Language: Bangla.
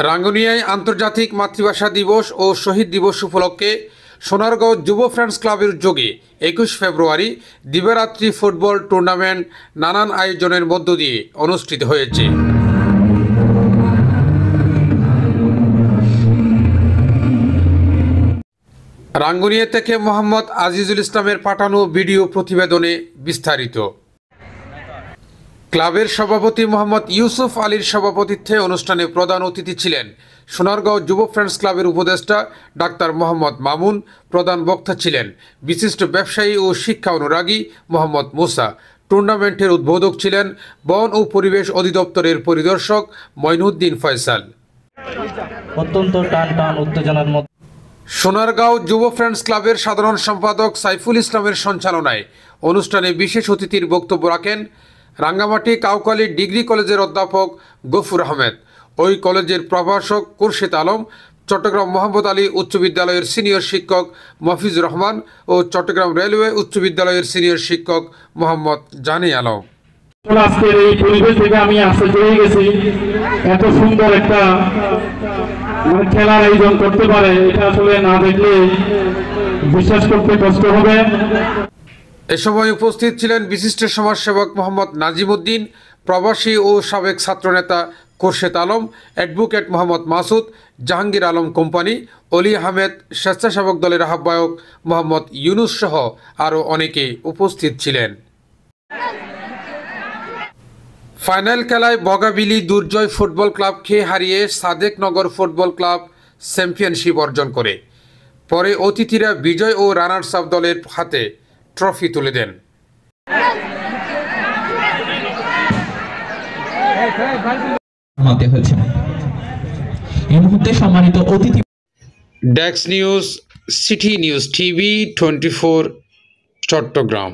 রাঙ্গুনিয়ায় আন্তর্জাতিক মাতৃভাষা দিবস ও শহীদ দিবস উপলক্ষে সোনারগাঁও যুব ফ্রেন্ডস ক্লাবের উদ্যোগে 21 ফেব্রুয়ারি দিবারাত্রি ফুটবল টুর্নামেন্ট নানান আয়োজনের মধ্য দিয়ে অনুষ্ঠিত হয়েছে। রাঙ্গুনিয়া থেকে মোহাম্মদ আজিজুল ইসলামের পাঠানো ভিডিও প্রতিবেদনে বিস্তারিত। ক্লাবের সভাপতি মোহাম্মদ ইউসুফ আলীর সভাপতিত্বে অনুষ্ঠানে প্রধান অতিথি ছিলেন সোনারগাঁও যুব ফ্রেন্ডস ক্লাবের উপদেষ্টা ডাক্তার মোহাম্মদ মামুন। প্রধান বক্তা ছিলেন বিশিষ্ট ব্যবসায়ী ও শিক্ষা অনুরাগী মোহাম্মদ মুসা। টুর্নামেন্টের উদ্বোধক ছিলেন বন ও পরিবেশ অধিদপ্তরের পরিদর্শক মঈনুদ্দিন ফয়সাল। অত্যন্ত টান উত্তেজনার মধ্যে সোনারগাঁও যুব ফ্রেন্ডস ক্লাবের সাধারণ সম্পাদক সাইফুল ইসলামের সঞ্চালনায় অনুষ্ঠানে বিশেষ অতিথির বক্তব্য রাখেন রাঙ্গামাটি কাউখালী ডিগ্রি কলেজের অধ্যাপক গফুর আহমেদ, ওই কলেজের প্রভাষক খুরশেদ আলম, চট্টগ্রাম মোহাম্মদ আলী উচ্চ বিদ্যালয়ের সিনিয়র শিক্ষক মফিজুর রহমান ও চট্টগ্রাম রেলওয়ে উচ্চ বিদ্যালয়ের সিনিয়র শিক্ষক মোহাম্মদ জানি আলম। আজকের এই পরিবেশ থেকে আমি আশ্চর্য হয়ে গেছি, এত সুন্দর একটা খেলার আয়োজন করতে পারে, এটা আসলে না দেখলে বিশ্বাস করতে কষ্ট হবে। এ সময় উপস্থিত ছিলেন বিশিষ্ট সমাজসেবক মোহাম্মদ নাজিম উদ্দিন, প্রবাসী ও সাবেক ছাত্রনেতা খুরশেদ আলম, অ্যাডভোকেট মোহাম্মদ মাসুদ, জাহাঙ্গীর আলম কোম্পানি, অলি আহমেদ, স্বেচ্ছাসেবক দলের আহ্বায়ক মোহাম্মদ ইউনুস সহ আরও অনেকে উপস্থিত ছিলেন। ফাইনাল খেলায় বগাবিলি দুর্জয় ফুটবল ক্লাবকে হারিয়ে সাদেক নগর ফুটবল ক্লাব চ্যাম্পিয়নশিপ অর্জন করে। পরে অতিথিরা বিজয় ও রানার্স আপ দলের হাতে ট্রফি তুলে দেন। এই মুহূর্তে সম্মানিত অতিথি desk news, city news TV 24, Chittagong.